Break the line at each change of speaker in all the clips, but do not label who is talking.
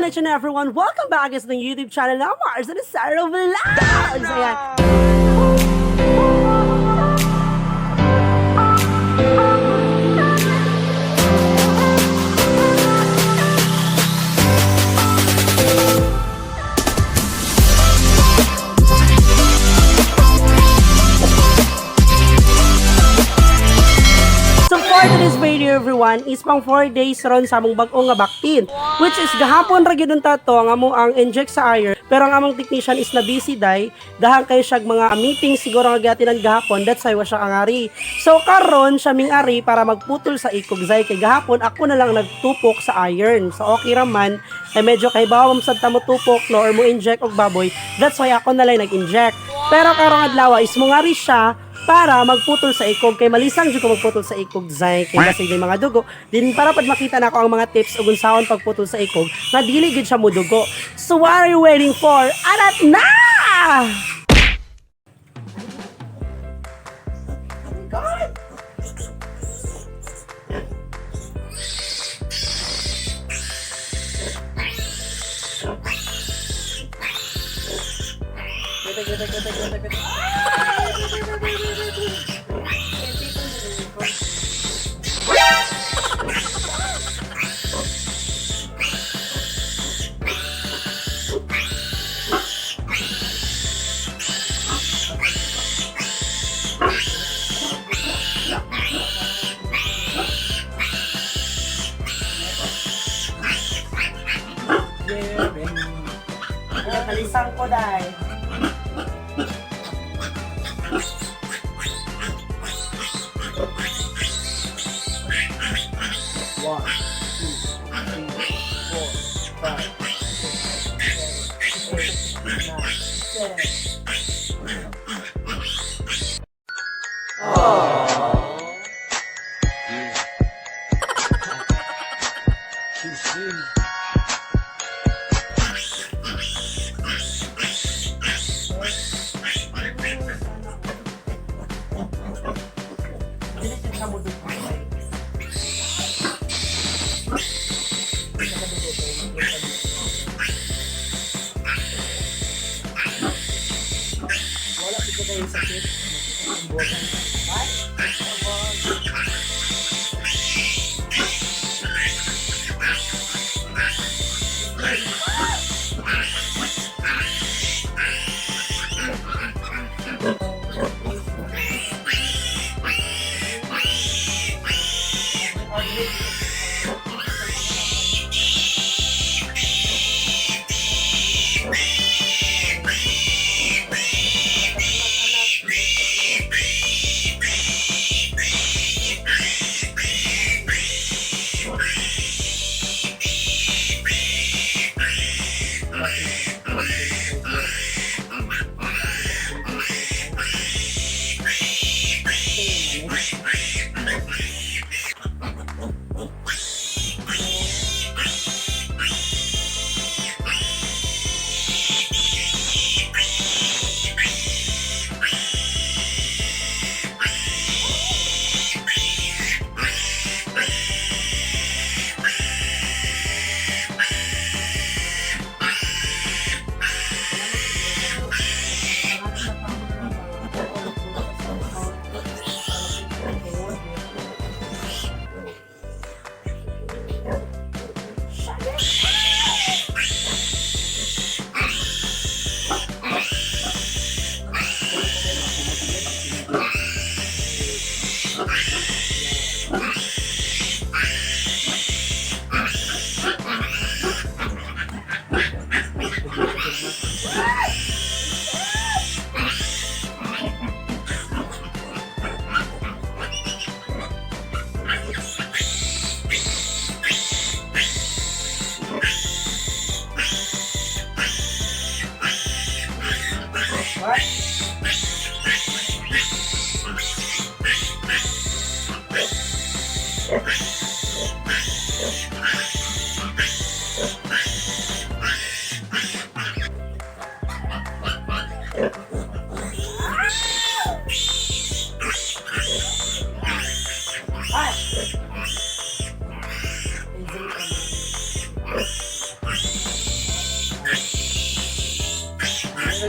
everyone and everyone, welcome back sa YouTube channel na Mars and Sarah Vlogs! Ayan. For today's video everyone is pang 4 days ron sa among bag-o nga Baktin, which is gahapon ra gyud tato nga mo ang inject sa iron, pero ang among technician is na busy day dahang kay siya mga meeting siguro nga gatinan gahapon, that's why wa siya angari. So karon siya ming ari para magputol sa ikog zay kay gahapon ako na lang nagtupok sa iron. So okay ra man, ay medyo kay bawam sad ta mo tupok no or mo inject og baboy, that's why ako na lang nag-inject. Pero karong adlaw is mo ngari siya para magputol sa ikog kay malisang jud ko magputol sa ikog zay kay basig din mga dugo din para pad makita nako ang mga tips ug unsaon pagputol sa ikog nga dili gid siya mudugo. So what are you waiting for? Arat na! God! Kalisang ko dai. One, two, three, 4, 5, 6, 7, 8, 9, 10. Too soon. Wala kita kayo sakit.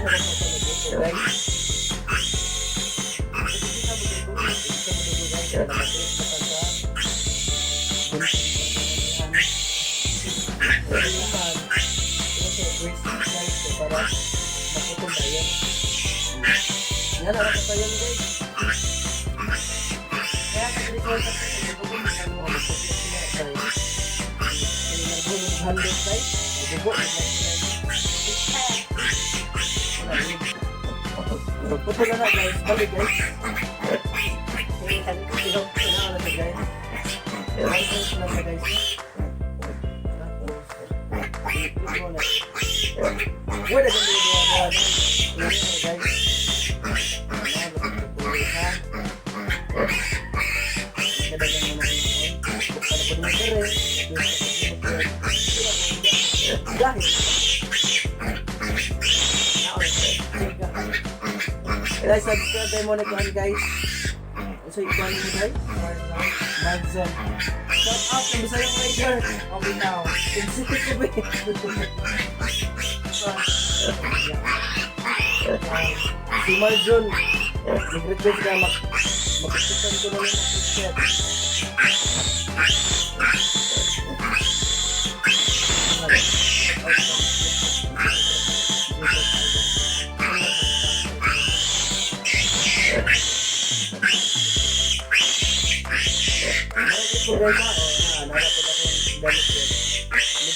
Yan, alam ko yun guys. Kaya sa result at putol na guys, balik guys. Guys, subscribe tayo muna ito guys. So, ito ano guys? Marzon. Shout out ng Bisayang Rider. Okay now. Sensitive ko ba si Marzon. Nag-request ka mag-requestan ko na lang mag-request.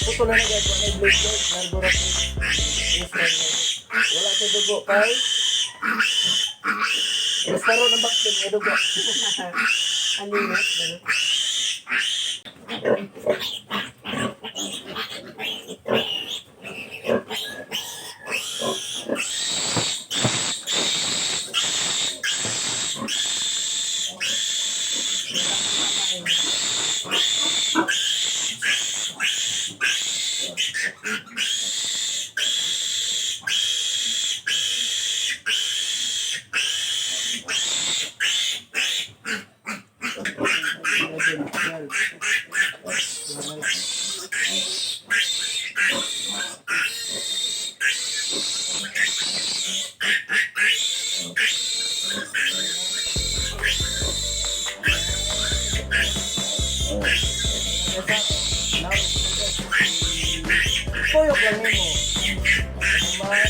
Putol na guys, wala yung blade guys, nagburak wala sa dugo kay restaro ng Baktin, may dugo. Ano yun? Koyok lang mo. Man.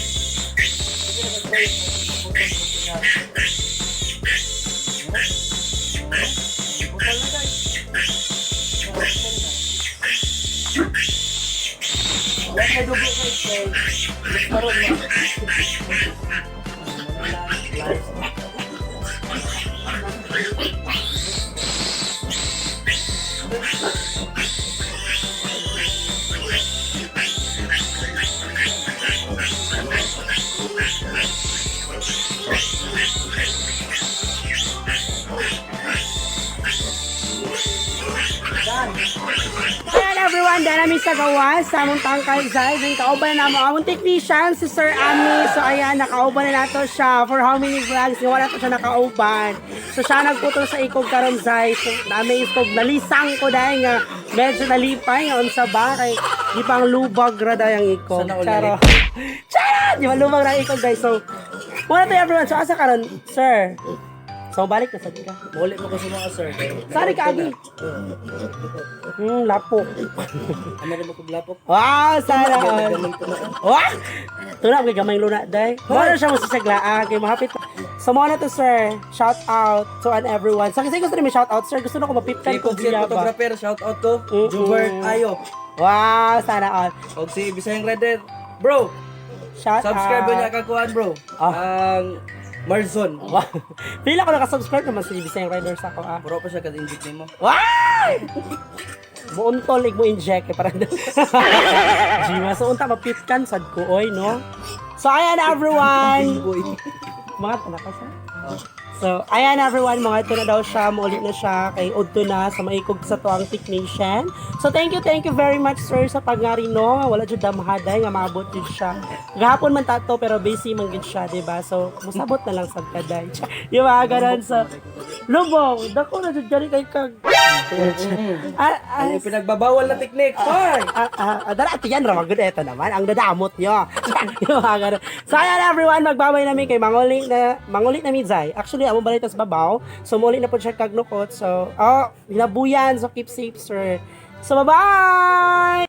Ayan everyone, dahil namin sa gawas sa among tangkay guys, and kauban na naman among technician si Sir Ami. So ayan, nakauban na nato siya for how many vlogs, wala to siya nakauban. So siya nagputol sa Ikog karon guys. So namin Ikog nalisang ko dahil nga medyo nalipay nga unsa ba kay di pang lubag ra dayang Ikog. Charo. Charo, di ba lubag ra Ikog guys. So muna to everyone, so asa karon sir? So balik na sa ka.
Balik mo ko sa mga sir.
Sari ka agi. Lapok.
Ano rin mo kong lapok?
Wow, sana. Wah! Tuna kay gamay luna day. Mora siya mo sa saglaan kay mahapit. So mo na to sir. Shout out to everyone. So kasi gusto rin may shout out sir. Gusto na ko mapiptan ko
si photographer, shout out to Juber Ayo.
Wow, sana all.
Og si Bisayang Rider. Bro,
shout
subscribe
out.
niya kakuan bro. Ang Marzon.
Wow. Pila ko nakasubscribe naman sa Bisayang Riders ako
Puro pa siya ka-inject nimo.
Wow! Buon tolig mo inject para Jima, so unta mapitkan sad ko oy no. So ayan everyone. Mga tanaka sa. So, ayan everyone, mga ito na daw siya, maulit na siya, kay Udto na sa maikog sa tuang technician. So, thank you very much sir sa pagngari no, wala dyan damhaday, nga maabot yun siya. Gahapon man tato, pero busy man gid siya, diba? So, musabot na lang sa kaday. Yung mga ganun, so, lubong, dako na dyan kay kag.
Ano yung pinagbabawal na technique, boy?
Dati yan, ramagod, eto naman, ang dadamot nyo. Yung mga ganun. So, ayan everyone, magbabay namin kay Mangulit na Midzay. Actually, among balitas babaw. So, muli na po siya kagnukot. So, hinabuyan. So, keep safe, sir. So, bye-bye!